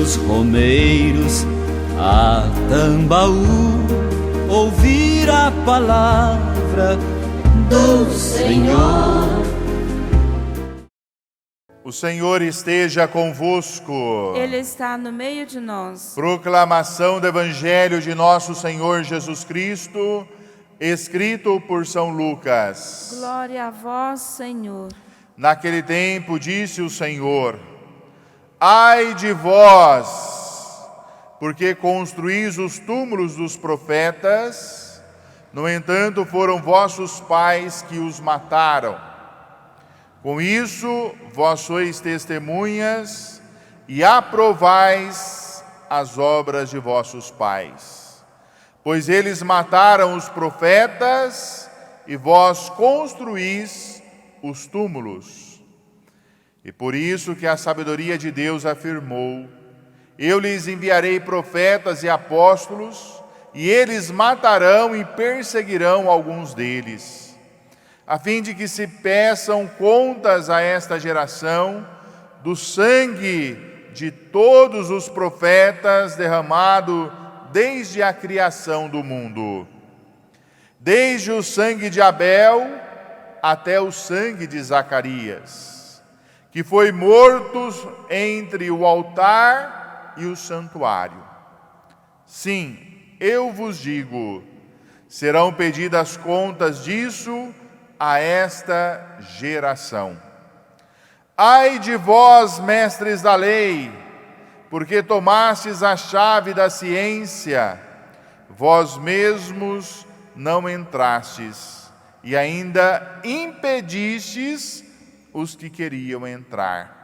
dos romeiros a Tambaú, ouvir a palavra do Senhor. O Senhor esteja convosco. Ele está no meio de nós. Proclamação do Evangelho de nosso Senhor Jesus Cristo, escrito por São Lucas. Glória a vós, Senhor. Naquele tempo disse o Senhor: ai de vós, porque construís os túmulos dos profetas, no entanto foram vossos pais que os mataram. Com isso, vós sois testemunhas e aprovais as obras de vossos pais. Pois eles mataram os profetas e vós construís os túmulos. E por isso que a sabedoria de Deus afirmou: eu lhes enviarei profetas e apóstolos, e eles matarão e perseguirão alguns deles, a fim de que se peçam contas a esta geração do sangue de todos os profetas derramado desde a criação do mundo, desde o sangue de Abel até o sangue de Zacarias, que foi morto entre o altar e o santuário. Sim, eu vos digo, serão pedidas contas disso a esta geração. Ai de vós, mestres da lei, porque tomastes a chave da ciência, vós mesmos não entrastes, e ainda impedistes os que queriam entrar.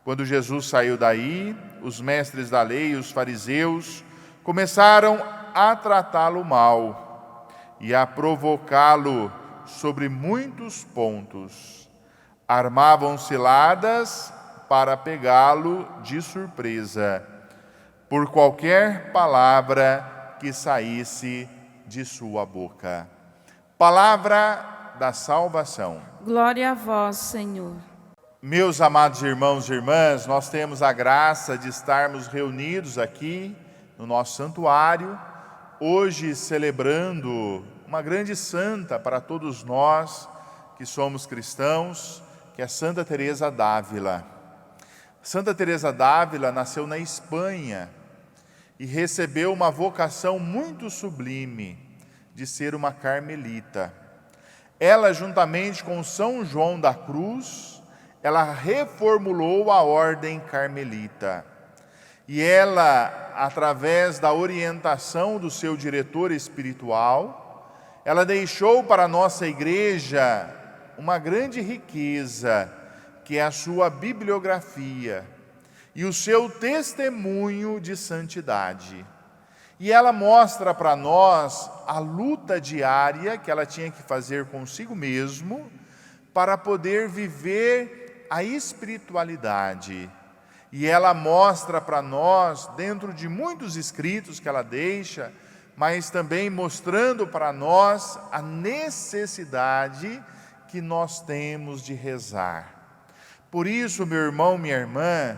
Quando Jesus saiu daí, os mestres da lei e os fariseus começaram a tratá-lo mal e a provocá-lo sobre muitos pontos. Armavam ciladas para pegá-lo de surpresa, por qualquer palavra que saísse de sua boca. Palavra da salvação. Glória a vós, Senhor. Meus amados irmãos e irmãs, nós temos a graça de estarmos reunidos aqui no nosso santuário, hoje celebrando uma grande santa para todos nós que somos cristãos, que é Santa Teresa d'Ávila. Santa Teresa d'Ávila nasceu na Espanha e recebeu uma vocação muito sublime de ser uma carmelita. Ela, juntamente com São João da Cruz, ela reformulou a ordem carmelita. E ela, através da orientação do seu diretor espiritual, ela deixou para a nossa igreja uma grande riqueza, que é a sua bibliografia e o seu testemunho de santidade. E ela mostra para nós a luta diária que ela tinha que fazer consigo mesmo para poder viver a espiritualidade. E ela mostra para nós, dentro de muitos escritos que ela deixa, mas também mostrando para nós a necessidade que nós temos de rezar. Por isso, meu irmão, minha irmã,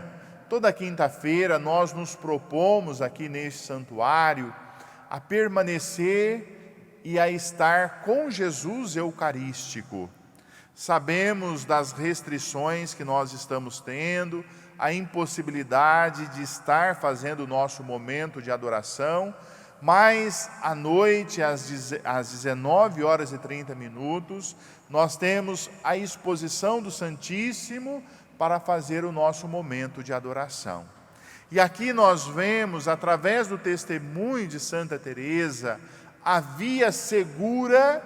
toda quinta-feira nós nos propomos aqui neste santuário a permanecer e a estar com Jesus eucarístico. Sabemos das restrições que nós estamos tendo, a impossibilidade de estar fazendo o nosso momento de adoração, mas à noite, às 19h30, nós temos a exposição do Santíssimo para fazer o nosso momento de adoração. E aqui nós vemos, através do testemunho de Santa Teresa, a via segura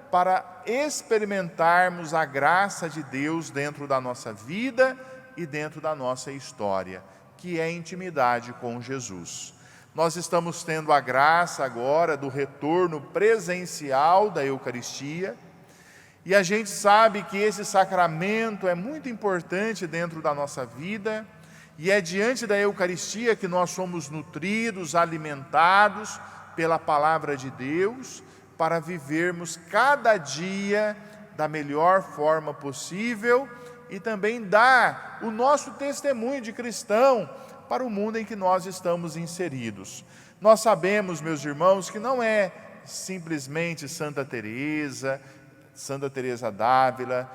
para experimentarmos a graça de Deus dentro da nossa vida e dentro da nossa história, que é a intimidade com Jesus. Nós estamos tendo a graça agora do retorno presencial da Eucaristia, e a gente sabe que esse sacramento é muito importante dentro da nossa vida, e é diante da Eucaristia que nós somos nutridos, alimentados pela Palavra de Deus, para vivermos cada dia da melhor forma possível e também dar o nosso testemunho de cristão para o mundo em que nós estamos inseridos. Nós sabemos, meus irmãos, que não é simplesmente Santa Teresa d'Ávila,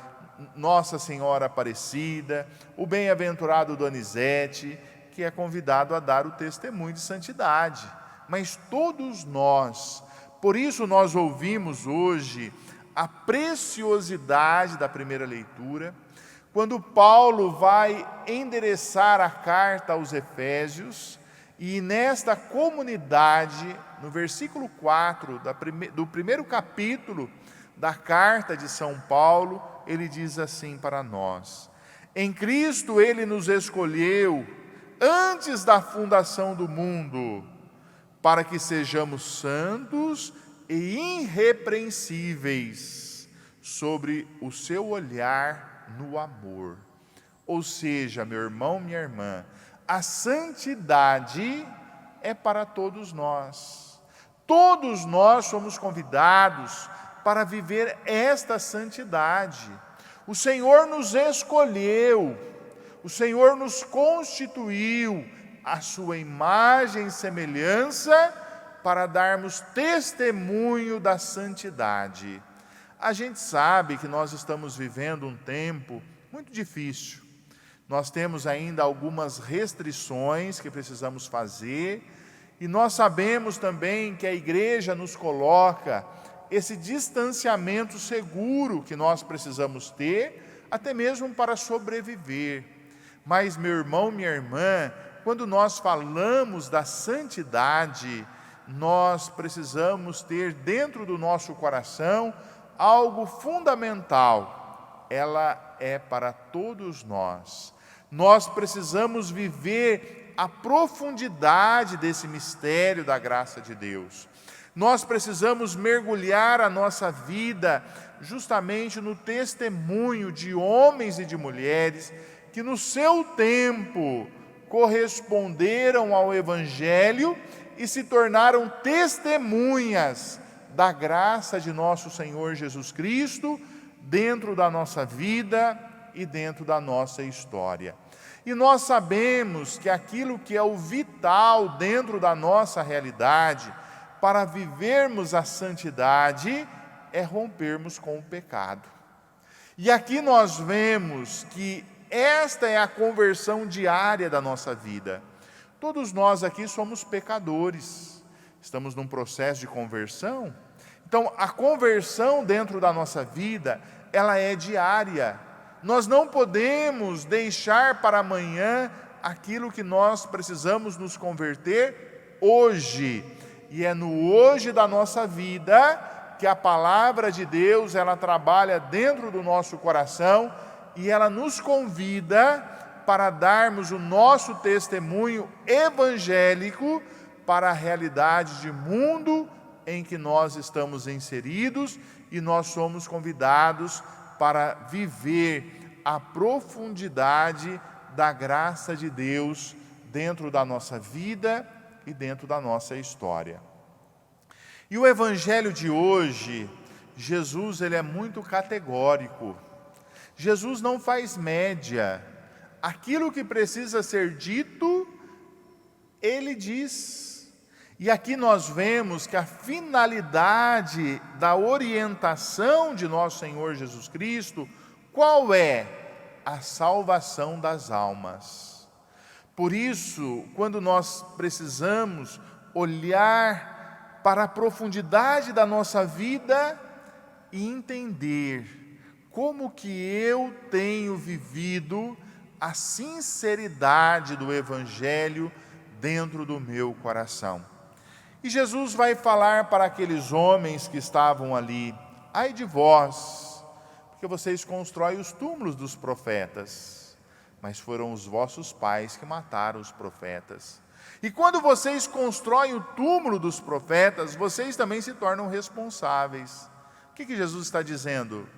Nossa Senhora Aparecida, o bem-aventurado Donizete, que é convidado a dar o testemunho de santidade, mas todos nós. Por isso nós ouvimos hoje a preciosidade da primeira leitura, quando Paulo vai endereçar a carta aos Efésios, e nesta comunidade, no versículo 4 do primeiro capítulo da carta de São Paulo, ele diz assim para nós: em Cristo ele nos escolheu antes da fundação do mundo, para que sejamos santos e irrepreensíveis sobre o seu olhar no amor. Ou seja, meu irmão, minha irmã, a santidade é para todos nós. Todos nós somos convidados para viver esta santidade. O Senhor nos escolheu, o Senhor nos constituiu à sua imagem e semelhança para darmos testemunho da santidade. A gente sabe que nós estamos vivendo um tempo muito difícil. Nós temos ainda algumas restrições que precisamos fazer, e nós sabemos também que a igreja nos coloca esse distanciamento seguro que nós precisamos ter, até mesmo para sobreviver. Mas, meu irmão, minha irmã, quando nós falamos da santidade, nós precisamos ter dentro do nosso coração algo fundamental. Ela é para todos nós. Nós precisamos viver a profundidade desse mistério da graça de Deus. Nós precisamos mergulhar a nossa vida justamente no testemunho de homens e de mulheres que no seu tempo corresponderam ao Evangelho e se tornaram testemunhas da graça de nosso Senhor Jesus Cristo dentro da nossa vida e dentro da nossa história. E nós sabemos que aquilo que é o vital dentro da nossa realidade, para vivermos a santidade, é rompermos com o pecado. E aqui nós vemos que esta é a conversão diária da nossa vida. Todos nós aqui somos pecadores, estamos num processo de conversão. Então, a conversão dentro da nossa vida, ela é diária. Nós não podemos deixar para amanhã aquilo que nós precisamos nos converter hoje. E é no hoje da nossa vida que a palavra de Deus, ela trabalha dentro do nosso coração e ela nos convida para darmos o nosso testemunho evangélico para a realidade de mundo em que nós estamos inseridos, e nós somos convidados para viver a profundidade da graça de Deus dentro da nossa vida e dentro da nossa história. E o Evangelho de hoje, Jesus, ele é muito categórico. Jesus não faz média. Aquilo que precisa ser dito, ele diz. E aqui nós vemos que a finalidade da orientação de nosso Senhor Jesus Cristo, qual é? A salvação das almas. Por isso, quando nós precisamos olhar para a profundidade da nossa vida e entender como que eu tenho vivido a sinceridade do Evangelho dentro do meu coração. E Jesus vai falar para aqueles homens que estavam ali: ai de vós, porque vocês constroem os túmulos dos profetas, mas foram os vossos pais que mataram os profetas. E quando vocês constroem o túmulo dos profetas, vocês também se tornam responsáveis. O que Jesus está dizendo?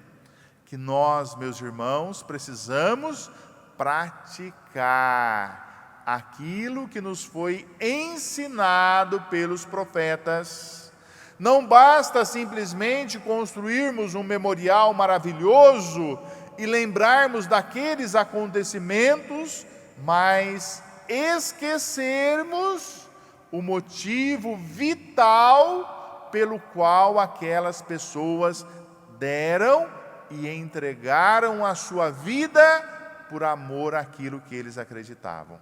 Que nós, meus irmãos, precisamos praticar aquilo que nos foi ensinado pelos profetas. Não basta simplesmente construirmos um memorial maravilhoso e lembrarmos daqueles acontecimentos, mas esquecermos o motivo vital pelo qual aquelas pessoas deram e entregaram a sua vida por amor àquilo que eles acreditavam.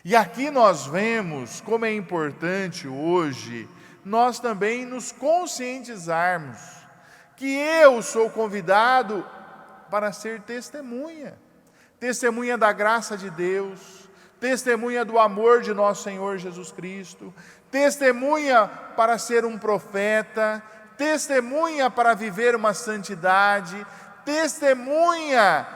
E aqui nós vemos como é importante hoje nós também nos conscientizarmos que eu sou convidado para ser testemunha da graça de Deus, testemunha do amor de nosso Senhor Jesus Cristo, testemunha para ser um profeta, testemunha para viver uma santidade, testemunha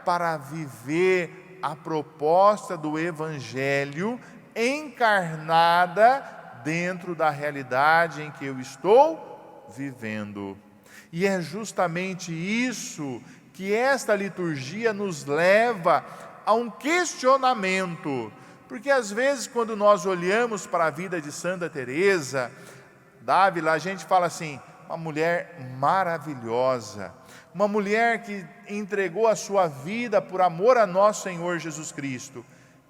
para viver a proposta do Evangelho encarnada dentro da realidade em que eu estou vivendo. E é justamente isso que esta liturgia nos leva a um questionamento, porque às vezes quando nós olhamos para a vida de Santa Teresa d'Ávila, a gente fala assim, uma mulher maravilhosa, uma mulher que entregou a sua vida por amor a nosso Senhor Jesus Cristo.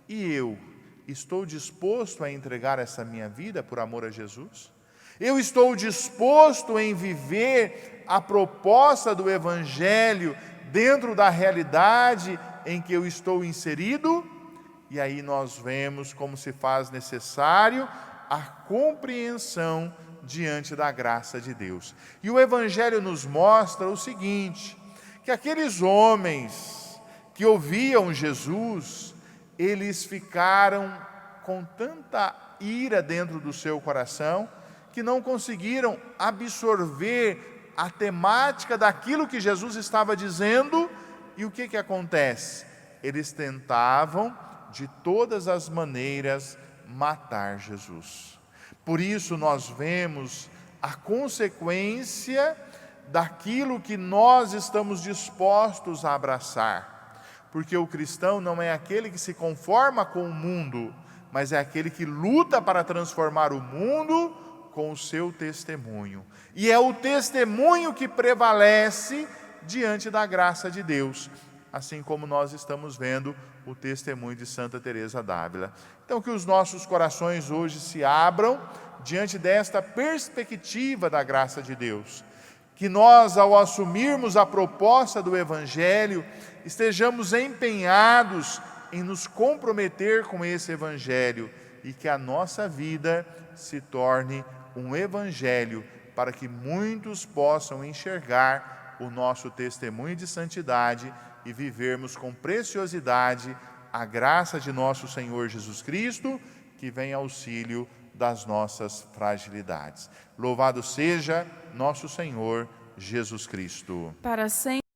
E eu estou disposto a entregar essa minha vida por amor a Jesus? Eu estou disposto em viver a proposta do Evangelho dentro da realidade em que eu estou inserido? E aí nós vemos como se faz necessário a compreensão diante da graça de Deus. E o Evangelho nos mostra o seguinte, que aqueles homens que ouviam Jesus, eles ficaram com tanta ira dentro do seu coração, que não conseguiram absorver a temática daquilo que Jesus estava dizendo. E o que acontece? Eles tentavam de todas as maneiras matar Jesus. Por isso nós vemos a consequência daquilo que nós estamos dispostos a abraçar. Porque o cristão não é aquele que se conforma com o mundo, mas é aquele que luta para transformar o mundo com o seu testemunho. E é o testemunho que prevalece diante da graça de Deus, assim como nós estamos vendo o testemunho de Santa Teresa d'Ávila. Então, que os nossos corações hoje se abram diante desta perspectiva da graça de Deus. Que nós, ao assumirmos a proposta do Evangelho, estejamos empenhados em nos comprometer com esse Evangelho e que a nossa vida se torne um Evangelho para que muitos possam enxergar o nosso testemunho de santidade e vivermos com preciosidade a graça de nosso Senhor Jesus Cristo, que vem auxílio das nossas fragilidades. Louvado seja nosso Senhor Jesus Cristo. Para sempre.